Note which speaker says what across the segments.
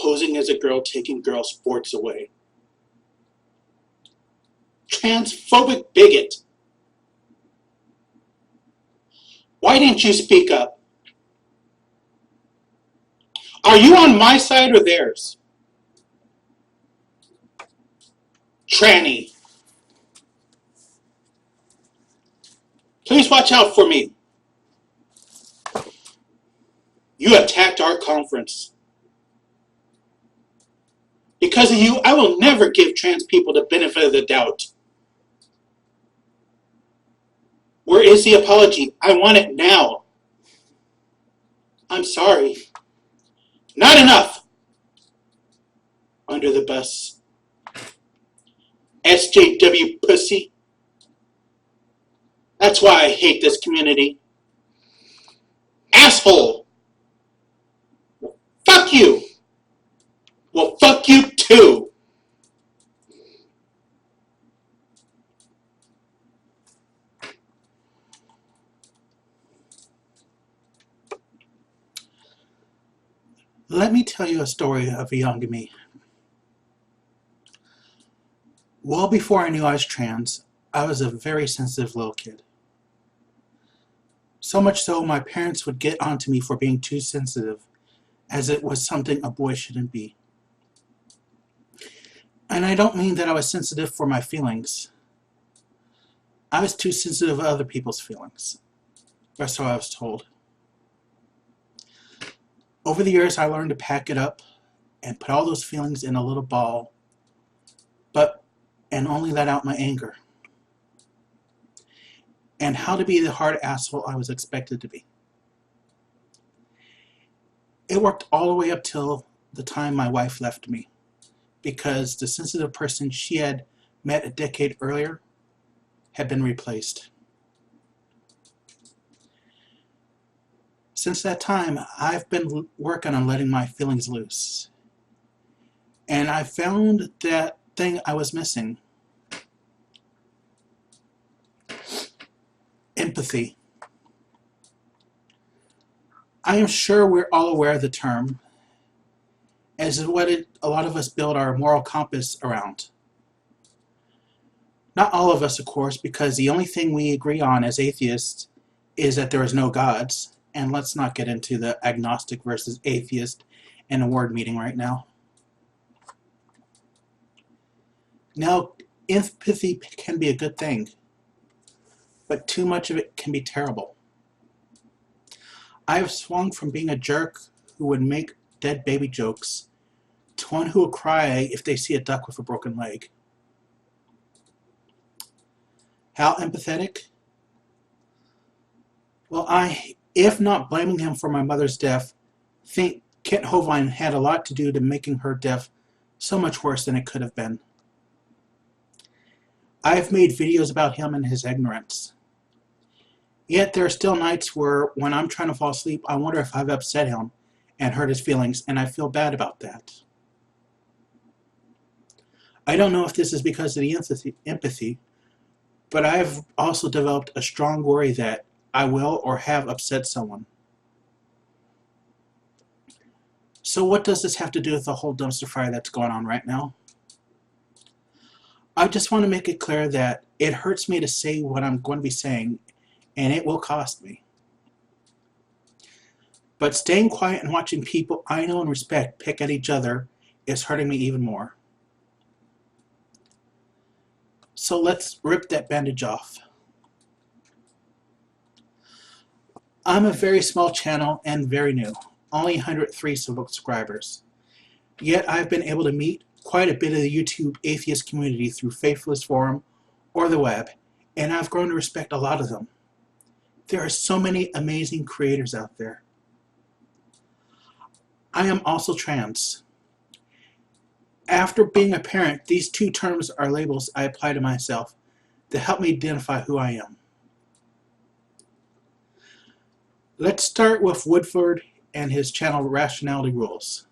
Speaker 1: posing as a girl, taking girl sports away. Transphobic bigot. Why didn't you speak up? Are you on my side or theirs? Tranny. Please watch out for me. You attacked our conference. Because of you, I will never give trans people the benefit of the doubt. Where is the apology? I want it now. I'm sorry. Not enough. Under the bus. SJW pussy. That's why I hate this community. Asshole. Well, fuck you. Well, fuck you too. Let me tell you a story of a young me. Well before I knew I was trans, I was a very sensitive little kid. So much so my parents would get onto me for being too sensitive, as it was something a boy shouldn't be. And I don't mean that I was sensitive for my feelings. I was too sensitive to other people's feelings. That's how I was told. Over the years, I learned to pack it up and put all those feelings in a little ball, and only let out my anger. And how to be the hard asshole I was expected to be. It worked all the way up till the time my wife left me, because the sensitive person she had met a decade earlier had been replaced. Since that time, I've been working on letting my feelings loose. And I found that thing I was missing. Empathy. I am sure we're all aware of the term, as is what a lot of us build our moral compass around. Not all of us, of course, because the only thing we agree on as atheists is that there is no gods. And let's not get into the agnostic versus atheist in a word meeting right now. Now, empathy can be a good thing, but too much of it can be terrible. I have swung from being a jerk who would make dead baby jokes to one who will cry if they see a duck with a broken leg. How empathetic? Well, if not blaming him for my mother's death, think Kent Hovind had a lot to do to making her death so much worse than it could have been. I have made videos about him and his ignorance. Yet there are still nights where, when I'm trying to fall asleep, I wonder if I've upset him and hurt his feelings, and I feel bad about that. I don't know if this is because of the empathy, but I've also developed a strong worry that I will or have upset someone. So what does this have to do with the whole dumpster fire that's going on right now? I just want to make it clear that it hurts me to say what I'm going to be saying, and it will cost me. But staying quiet and watching people I know and respect pick at each other is hurting me even more. So let's rip that bandage off. I'm a very small channel and very new, only 103 subscribers. Yet I've been able to meet quite a bit of the YouTube atheist community through Faithless Forum or the web, and I've grown to respect a lot of them. There are so many amazing creators out there. I am also trans. After being a parent, these two terms are labels I apply to myself to help me identify who I am. Let's start with Woodford and his channel Rationality Rules.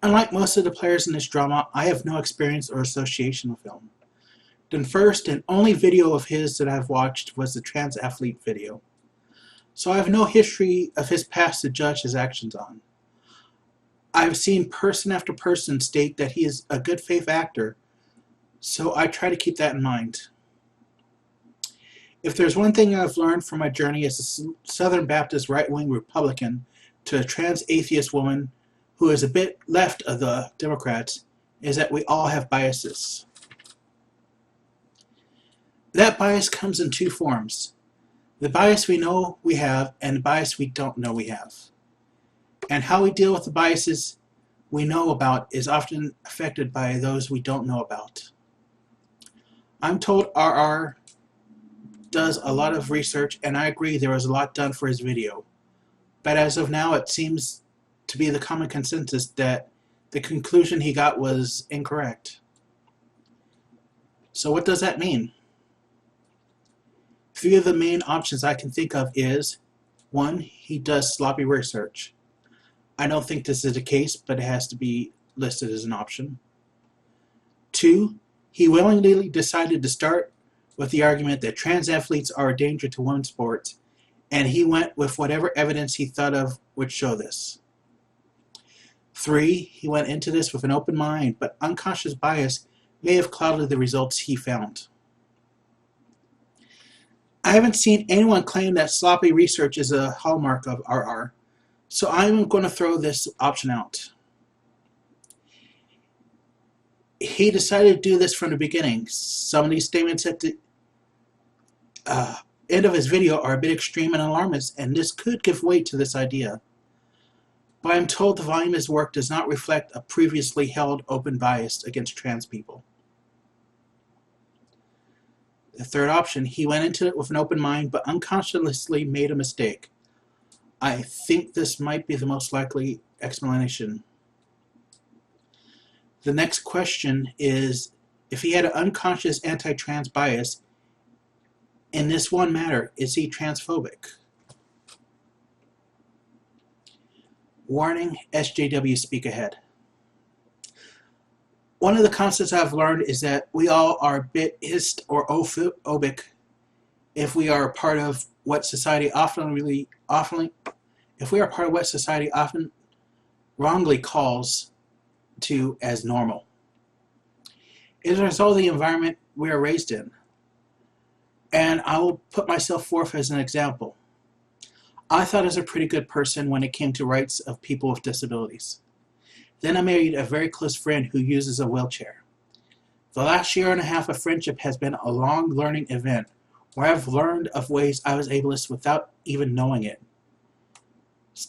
Speaker 1: Unlike most of the players in this drama, I have no experience or association with him. The first and only video of his that I've watched was the trans athlete video. So I have no history of his past to judge his actions on. I've seen person after person state that he is a good faith actor, so I try to keep that in mind. If there's one thing I've learned from my journey as a Southern Baptist right-wing Republican to a trans-atheist woman who is a bit left of the Democrats, is that we all have biases. That bias comes in two forms: the bias we know we have and the bias we don't know we have. And how we deal with the biases we know about is often affected by those we don't know about. I'm told RR does a lot of research, and I agree there was a lot done for his video. But as of now, it seems to be the common consensus that the conclusion he got was incorrect. So what does that mean? Three of the main options I can think of is: 1, he does sloppy research. I don't think this is the case, but it has to be listed as an option. 2, he willingly decided to start with the argument that trans athletes are a danger to women's sports, and he went with whatever evidence he thought of would show this. 3, he went into this with an open mind, but unconscious bias may have clouded the results he found. I haven't seen anyone claim that sloppy research is a hallmark of RR, so I'm going to throw this option out. He decided to do this from the beginning. Some of these statements at the end of his video are a bit extreme and alarmist, and this could give weight to this idea. But I'm told the volume of his work does not reflect a previously held open bias against trans people. The third option, he went into it with an open mind but unconsciously made a mistake. I think this might be the most likely explanation. The next question is, if he had an unconscious anti-trans bias, in this one matter, is he transphobic? Warning, SJW speak ahead. One of the concepts I've learned is that we all are a bit ist or ophobic if we are a part of what society often wrongly calls to as normal. It is a result of the environment we are raised in. And I will put myself forth as an example. I thought I was a pretty good person when it came to rights of people with disabilities. Then I married a very close friend who uses a wheelchair. The last year and a half of friendship has been a long learning event where I've learned of ways I was ableist without even knowing it.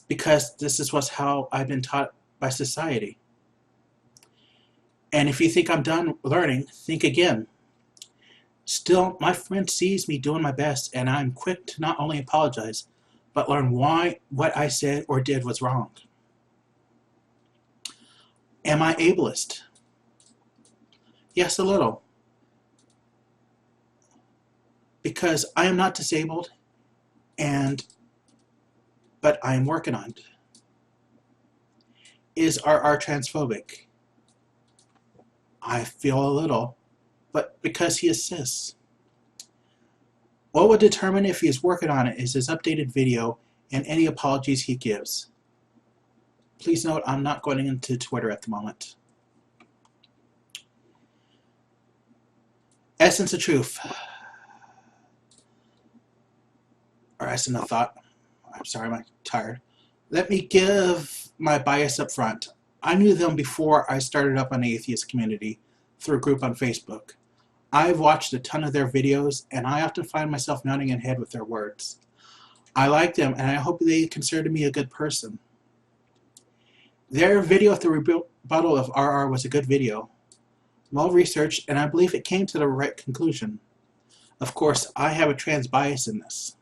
Speaker 1: Because this is how I've been taught by society. And if you think I'm done learning, think again. Still, my friend sees me doing my best, and I'm quick to not only apologize, but learn why what I said or did was wrong. Am I ableist? Yes, a little. Because I am not disabled, but I am working on it. Is RR transphobic? I feel a little, but because he is cis. What would determine if he is working on it is his updated video and any apologies he gives. Please note, I'm not going into Twitter at the moment. Essence of truth. Or essence of thought. I'm sorry, I'm tired. Let me give my bias up front. I knew them before I started up on the atheist community through a group on Facebook. I've watched a ton of their videos, and I often find myself nodding in head with their words. I like them, and I hope they consider me a good person. Their video of the rebuttal of RR was a good video, well researched, and I believe it came to the right conclusion. Of course, I have a trans bias in this.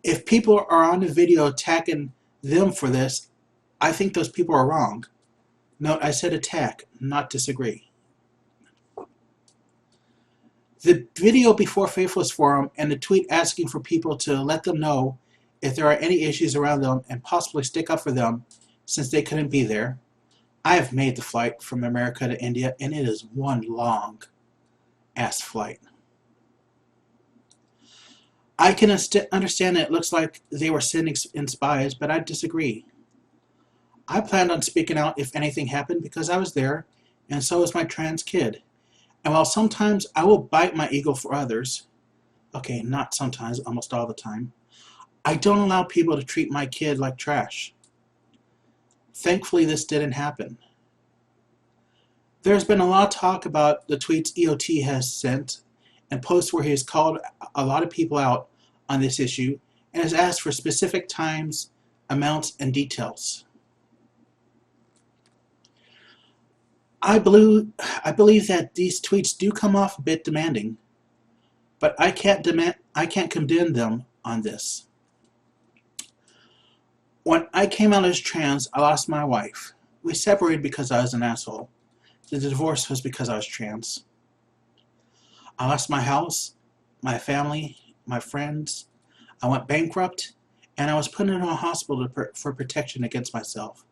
Speaker 1: If people are on the video attacking them for this, I think those people are wrong. Note, I said attack, not disagree. The video before Faithless Forum and the tweet asking for people to let them know if there are any issues around them and possibly stick up for them since they couldn't be there. I have made the flight from America to India, and it is one long ass flight. I can understand that it looks like they were sending in spies, but I disagree. I planned on speaking out if anything happened because I was there, and so is my trans kid. And while sometimes I will bite my ego for others, okay, not sometimes, almost all the time, I don't allow people to treat my kid like trash. Thankfully, this didn't happen. There's been a lot of talk about the tweets EOT has sent and posts where he has called a lot of people out on this issue and has asked for specific times, amounts, and details. I believe that these tweets do come off a bit demanding, but I can't condemn them on this. When I came out as trans, I lost my wife. We separated because I was an asshole. The divorce was because I was trans. I lost my house, my family, my friends. I went bankrupt, and I was put in a hospital for protection against myself.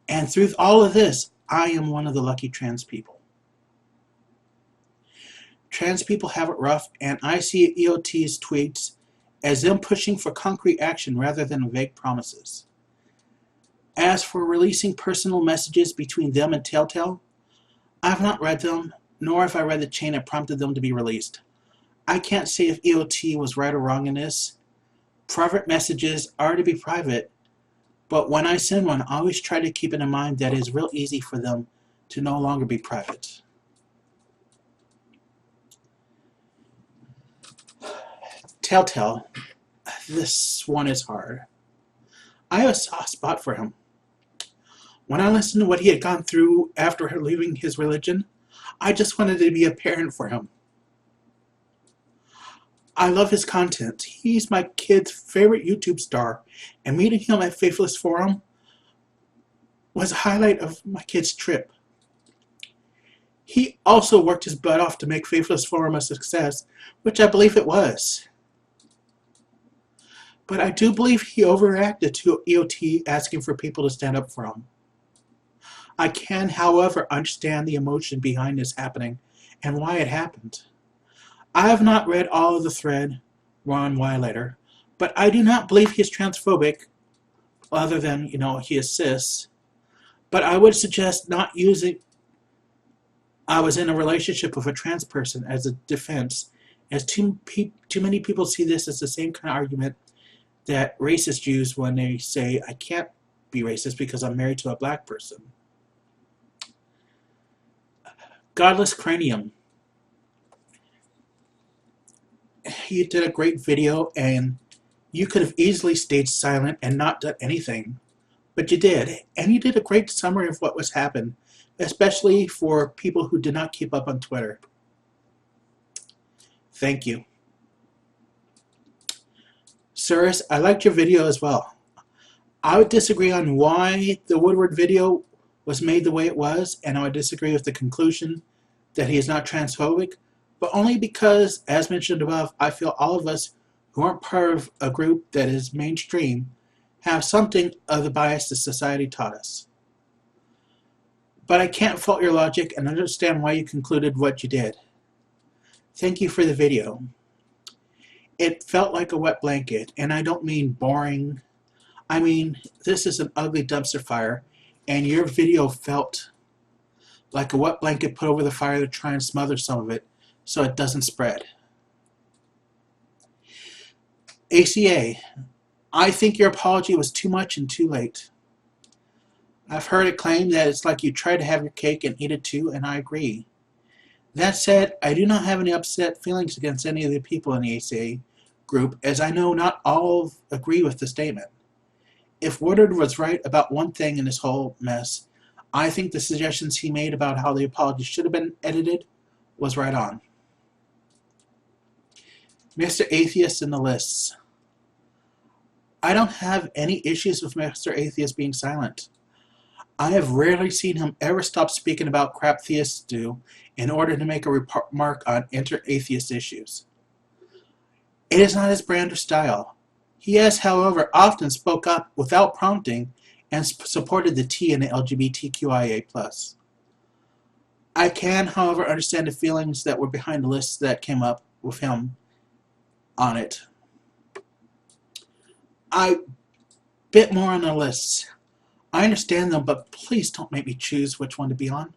Speaker 1: And through all of this, I am one of the lucky trans people. Trans people have it rough, and I see EOT's tweets as them pushing for concrete action rather than vague promises. As for releasing personal messages between them and Telltale, I have not read them, nor have I read the chain that prompted them to be released. I can't say if EOT was right or wrong in this. Private messages are to be private, but when I send one, I always try to keep it in mind that it is real easy for them to no longer be private. Telltale, this one is hard. I have a soft spot for him. When I listened to what he had gone through after leaving his religion, I just wanted to be a parent for him. I love his content. He's my kid's favorite YouTube star, and meeting him at Faithless Forum was a highlight of my kid's trip. He also worked his butt off to make Faithless Forum a success, which I believe it was. But I do believe he overreacted to EOT asking for people to stand up for him. I can, however, understand the emotion behind this happening and why it happened. I have not read all of the thread, Ron Wylater, but I do not believe he is transphobic, other than, he is cis. But I would suggest not using I was in a relationship with a trans person as a defense, as too many people see this as the same kind of argument that racists use when they say, I can't be racist because I'm married to a black person. Godless Cranium. You did a great video, and you could have easily stayed silent and not done anything, but you did, and you did a great summary of what was happened, especially for people who did not keep up on Twitter. Thank you. Sirs, I liked your video as well. I would disagree on why the Woodward video was made the way it was, and I would disagree with the conclusion that he is not transphobic, but only because, as mentioned above, I feel all of us who aren't part of a group that is mainstream have something of the bias that society taught us. But I can't fault your logic and understand why you concluded what you did. Thank you for the video. It felt like a wet blanket, and I don't mean boring. I mean, this is an ugly dumpster fire, and your video felt like a wet blanket put over the fire to try and smother some of it so it doesn't spread. ACA, I think your apology was too much and too late. I've heard it claimed that it's like you tried to have your cake and eat it too, and I agree. That said, I do not have any upset feelings against any of the people in the ACA group, as I know not all agree with the statement. If Woodward was right about one thing in this whole mess, I think the suggestions he made about how the apology should have been edited was right on. Mr. Atheist in the lists. I don't have any issues with Mr. Atheist being silent. I have rarely seen him ever stop speaking about crap theists do in order to make a remark on inter-atheist issues. It is not his brand or style. He has, however, often spoke up without prompting and supported the T in the LGBTQIA+. I can, however, understand the feelings that were behind the lists that came up with him on it. Bit more on the lists. I understand them, but please don't make me choose which one to be on.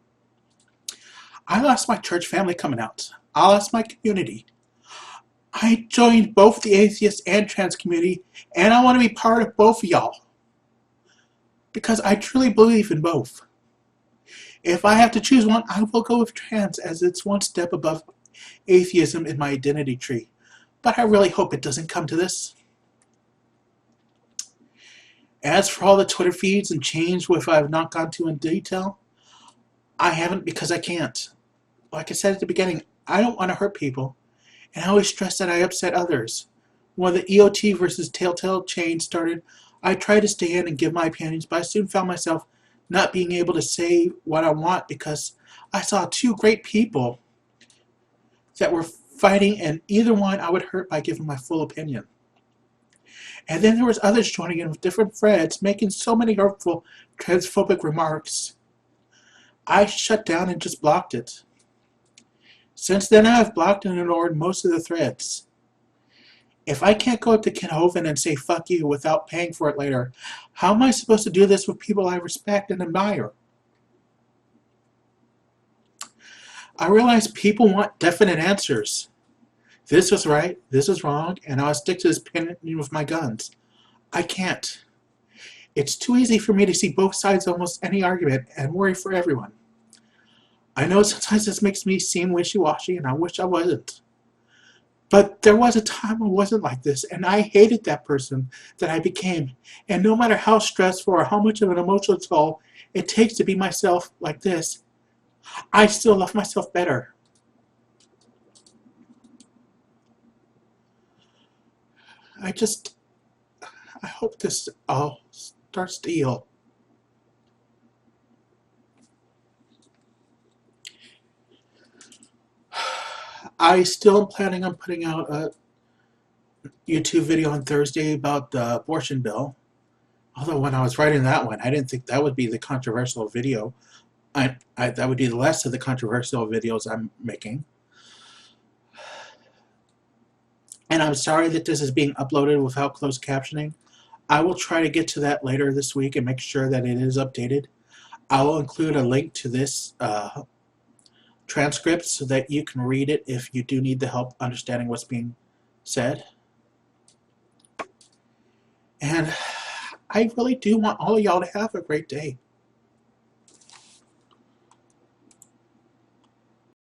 Speaker 1: I lost my church family coming out. I lost my community. I joined both the atheist and trans community, and I want to be part of both of y'all. Because I truly believe in both. If I have to choose one, I will go with trans, as it's one step above atheism in my identity tree. But I really hope it doesn't come to this. As for all the Twitter feeds and change which I have not gone to in detail, I haven't because I can't. Like I said at the beginning, I don't want to hurt people, and I always stress that I upset others. When the EOT versus Telltale chain started, I tried to stay in and give my opinions, but I soon found myself not being able to say what I want because I saw two great people that were fighting, and either one I would hurt by giving my full opinion. And then there was others joining in with different threads, making so many hurtful, transphobic remarks. I shut down and just blocked it. Since then, I have blocked and ignored most of the threads. If I can't go up to Ken Hovind and say fuck you without paying for it later, how am I supposed to do this with people I respect and admire? I realize people want definite answers. This is right, this is wrong, and I'll stick to this opinion with my guns. I can't. It's too easy for me to see both sides of almost any argument and worry for everyone. I know sometimes this makes me seem wishy-washy, and I wish I wasn't. But there was a time I wasn't like this, and I hated that person that I became. And no matter how stressful or how much of an emotional toll it takes to be myself like this, I still love myself better. I hope this all starts to heal. I still am planning on putting out a YouTube video on Thursday about the abortion bill. Although when I was writing that one, I didn't think that would be the controversial video. That would be the less of the controversial videos I'm making. And I'm sorry that this is being uploaded without closed captioning. I will try to get to that later this week and make sure that it is updated. I will include a link to this transcript so that you can read it if you do need the help understanding what's being said. And I really do want all of y'all to have a great day.